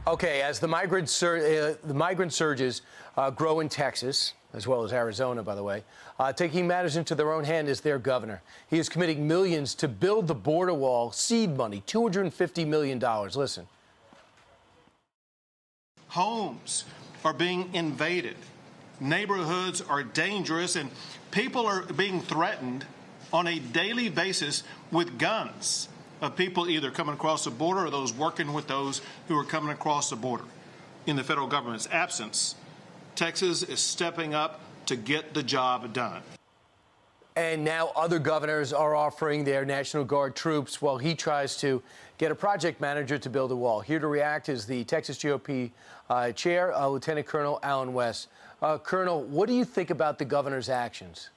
Okay, as the migrant surges grow in Texas, as well as Arizona, by the way, taking matters into their own hand is their governor. He is committing millions to build the border wall, seed money, $250 million. Listen. Homes are being invaded. Neighborhoods are dangerous, and people are being threatened on a daily basis with guns of people either coming across the border or those working with those who are coming across the border. In the federal government's absence, Texas is stepping up to get the job done. And now other governors are offering their National Guard troops while he tries to get a project manager to build a wall. Here to react is the Texas GOP chair, Lieutenant Colonel Allen West. Colonel, what do you think about the governor's actions?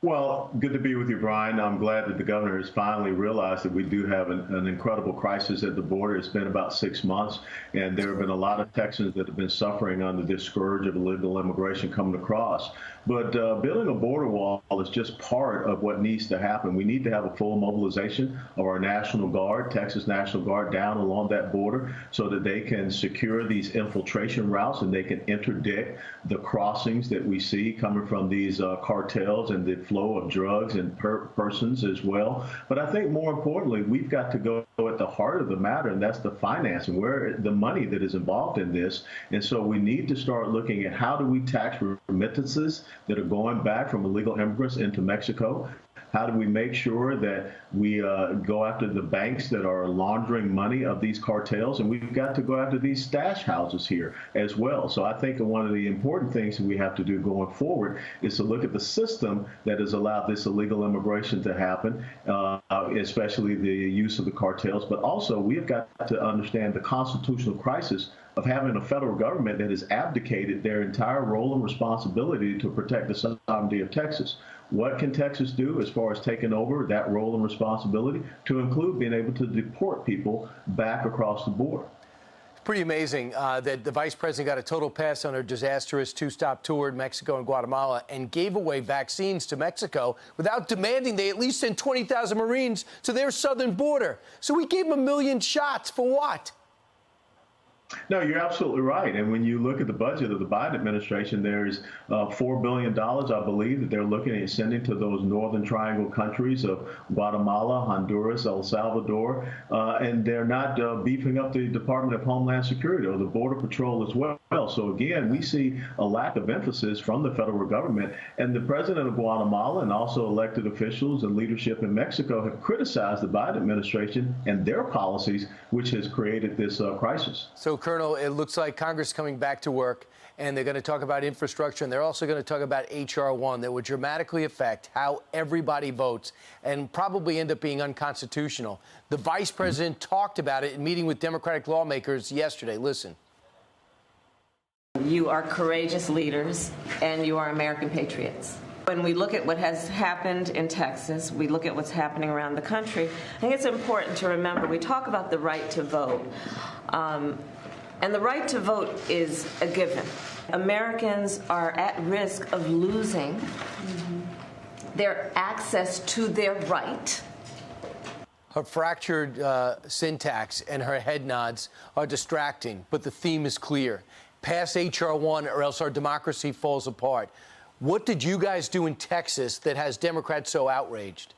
Well, good to be with you, Brian. I'm glad that the governor has finally realized that we do have an incredible crisis at the border. It's been about 6 months, and there have been a lot of Texans that have been suffering under this scourge of illegal immigration coming across. But building a border wall is just part of what needs to happen. We need to have a full mobilization of our National Guard, Texas National Guard, down along that border so that they can secure these infiltration routes and they can interdict the crossings that we see coming from these cartels and the flow of drugs and persons as well. But I think more importantly, we've got to go at the heart of the matter, and that's the financing, where the money that is involved in this. And so we need to start looking at how do we tax remittances that are going back from illegal immigrants into Mexico. How do we make sure that we go after the banks that are laundering money of these cartels? And we've got to go after these stash houses here as well. So I think one of the important things that we have to do going forward is to look at the system that has allowed this illegal immigration to happen, especially the use of the cartels. But also, we've got to understand the constitutional crisis of having a federal government that has abdicated their entire role and responsibility to protect the sovereignty of Texas. What can Texas do as far as taking over that role and responsibility, to include being able to deport people back across the border? Pretty amazing that the vice president got a total pass on her disastrous two-stop tour in Mexico and Guatemala and gave away vaccines to Mexico without demanding they at least send 20,000 Marines to their southern border. So we gave them 1 million shots for what? No, you're absolutely right. And when you look at the budget of the Biden administration, there's $4 billion, I believe, that they're looking at sending to those Northern Triangle countries of Guatemala, Honduras, El Salvador, and they're not beefing up the Department of Homeland Security or the Border Patrol as well. So again, we see a lack of emphasis from the federal government, and the president of Guatemala and also elected officials and leadership in Mexico have criticized the Biden administration and their policies, which has created this crisis. So, Colonel, it looks like Congress is coming back to work, and they're going to talk about infrastructure, and they're also going to talk about H.R. 1 that would dramatically affect how everybody votes and probably end up being unconstitutional. The vice president talked about it in meeting with Democratic lawmakers yesterday. Listen. You are courageous leaders, and you are American patriots. When we look at what has happened in Texas, we look at what's happening around the country, I think it's important to remember we talk about the right to vote. And the right to vote is a given. Americans are at risk of losing their access to their right. Her fractured syntax and her head nods are distracting, but the theme is clear. Pass H.R. 1 or else our democracy falls apart. What did you guys do in Texas that has Democrats so outraged?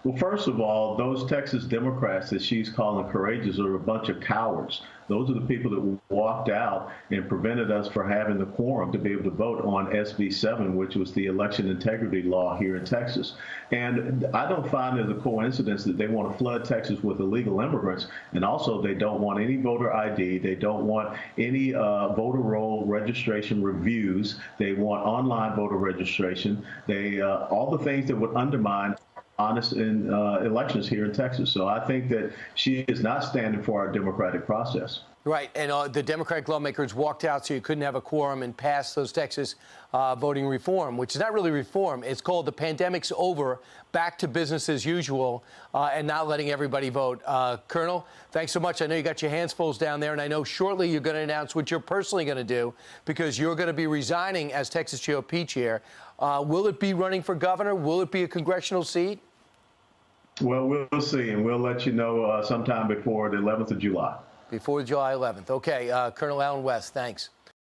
Well, first of all, those Texas Democrats that she's calling courageous are a bunch of cowards. Those are the people that walked out and prevented us from having the quorum to be able to vote on SB 7, which was the election integrity law here in Texas. And I don't find it a coincidence that they want to flood Texas with illegal immigrants. And also, they don't want any voter ID. They don't want any voter roll registration reviews. They want online voter registration. They all the things that would undermine honest in elections here in Texas. So I think that she is not standing for our democratic process. Right, and the Democratic lawmakers walked out so you couldn't have a quorum and pass those Texas voting reform, which is not really reform. It's called the pandemic's over, back to business as usual, and not letting everybody vote. Colonel, thanks so much. I know you got your hands full down there, and I know shortly you're going to announce what you're personally going to do because you're going to be resigning as Texas GOP chair. Will it be running for governor? Will it be a congressional seat? Well, we'll see, and we'll let you know sometime before the 11th of July. Before July 11th. Okay, Colonel Allen West, thanks.